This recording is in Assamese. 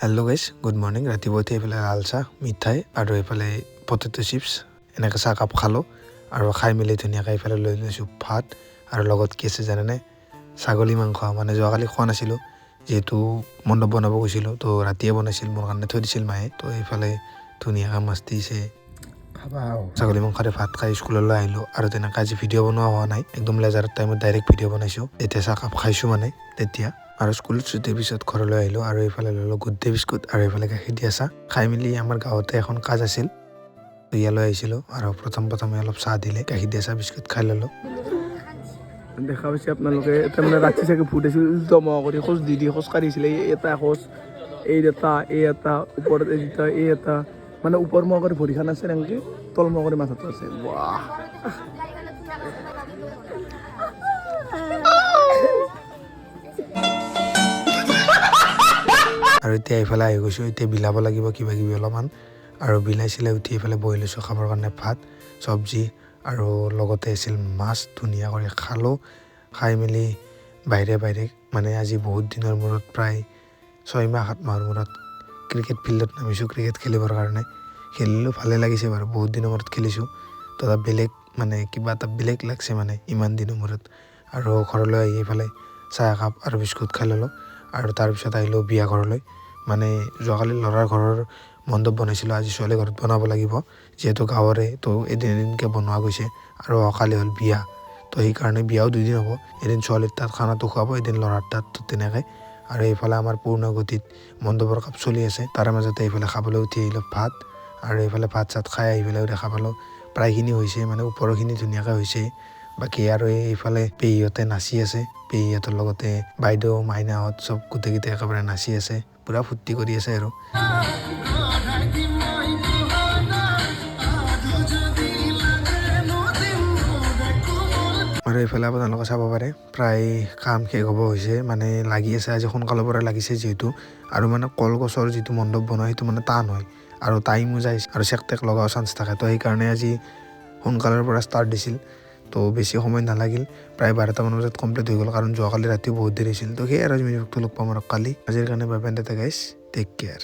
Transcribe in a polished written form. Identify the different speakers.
Speaker 1: Hello' guys, good morning. ৰাতিপুৱাতে এইফালে লাল চাহ, মিঠাই আৰু এইফালে পটেটো চিপছ এনেকৈ চাহ কাপ খালোঁ আৰু খাই মেলি ধুনীয়াকৈ এইফালে লৈ লৈছোঁ ভাত আৰু লগত কি আছে জানেনে, ছাগলী মাংস। মানে যোৱাকালি খোৱা নাছিলোঁ যিহেতু মণ্ডপ বনাব গৈছিলোঁ, তো ৰাতিয়ে বনাইছিল মোৰ কাৰণে থৈ দিছিল মায়ে। তো এইফালে ধুনীয়াকৈ মাছ দিছে খাবা। ছাগলী মাংসৰে ভাত খাই স্কুললৈ আহিলোঁ আৰু তেনেকৈ আজি ভিডিঅ' বনোৱা হোৱা নাই, একদম লেজাৰৰ টাইমত ডাইৰেক্ট ভিডিঅ' বনাইছোঁ। এতিয়া চাহ কাপ খাইছোঁ মানে তেতিয়া, আৰু স্কুল ছুটিৰ পিছত ঘৰলৈ আহিলোঁ আৰু এইফালে ল'লোঁ গুড ডে বিস্কুট আৰু এইফালে গাখীৰ দিয়া চাহ। খাই মেলি আমাৰ গাঁৱতে এখন কাজ আছিল, ইয়ালৈ আহিছিলোঁ আৰু প্ৰথমে অলপ চাহ দিলে, গাখীৰ দিয়া চাহ বিস্কুট খাই ল'লোঁ।
Speaker 2: দেখা পাইছে আপোনালোকে, এটা মানে ৰাতি চাগে ভূত আছিল, জমা কৰি খোজ দি খোজ কাঢ়িছিলে। এটা খোজ, এই এটা ওপৰত, এই এটা মানে ওপৰ মুৱা কৰি ভৰিখন আছে এনেকৈ, তল মুৱা কৰি মাথাটো আছে। বাহ,
Speaker 1: আৰু এতিয়া এইফালে আহি গৈছোঁ, এতিয়া বিলাব লাগিব কিবা কিবি অলপমান, আৰু বিলাইছিলে উঠি এইফালে বহি লৈছোঁ খাবৰ কাৰণে ভাত চব্জি আৰু লগতে আছিল মাছ। ধুনীয়া কৰি খালোঁ। খাই মেলি বাহিৰে মানে আজি বহুত দিনৰ মূৰত, প্ৰায় 6 মাহ 7 মাহৰ মূৰত ক্ৰিকেট ফিল্ডত নামিছোঁ ক্ৰিকেট খেলিবৰ কাৰণে। খেলিলোঁ, ভালে লাগিছে বাৰু, বহুত দিনৰ মূৰত খেলিছোঁ। তো এটা বেলেগ মানে কিবা এটা বেলেগ লাগছে মানে ইমান দিনৰ মূৰত। আৰু ঘৰলৈ আহি এইফালে চাহ একাপ আৰু বিস্কুট খাই ল'লোঁ আৰু তাৰপিছত আহিলোঁ বিয়া ঘৰলৈ। মানে যোৱাকালি ল'ৰাৰ ঘৰৰ মণ্ডপ বনাইছিলোঁ, আজি ছোৱালী ঘৰত বনাব লাগিব যিহেতু গাঁৱৰে, তো এদিনকৈ বনোৱা গৈছে আৰু কালি হ'ল বিয়া। তো সেইকাৰণে বিয়াও 2 দিন হ'ব, এদিন ছোৱালীৰ তাত খানাটো খুৱাব, এদিন ল'ৰাৰ তাত, তেনেকৈ। আৰু এইফালে আমাৰ পূৰ্ণ গতিত মণ্ডপৰ কাপ চলি আছে, তাৰে মাজতে এইফালে খাবলৈ উঠি আহিলোঁ ভাত, আৰু এইফালে ভাত চাত খাই আহি পেলাইও দেখা পালোঁ প্ৰায়খিনি হৈছে, মানে ওপৰৰখিনি ধুনীয়াকৈ হৈছে। বাকী আৰু এইফালে পেহীহঁতে নাচি আছে, পেহীহঁতৰ লগতে বাইদেউ মাইনাহঁত চব গোটেইকেইটা একেবাৰে নাচি আছে, পূৰা ফূৰ্তি কৰি আছে আৰু এইফালে আপোনালোকে চাব পাৰে প্ৰায় কাম শেষ হ'ব হৈছে, মানে লাগি আছে আজি সোনকালৰ পৰা লাগিছে যিহেতু। আৰু মানে কলগছৰ যিটো মণ্ডপ বনোৱা সেইটো মানে টান হয় আৰু টাইমো যায় আৰু চেক টেক লগাও চান্স থাকে। তো সেইকাৰণে আজি সোনকালৰ পৰা ষ্টাৰ্ট দিছিল, তো বেছি সময় নালাগিল, প্ৰায় 12টামান বজাত কমপ্লিট হৈ গ'ল, কাৰণ যোৱাকালি ৰাতিও বহুত দেৰি হৈছিল। তো সেয়ে আৰু আমি লগ পাম আৰু কালি। আজিৰ কাৰণে bye bye, guys, take care.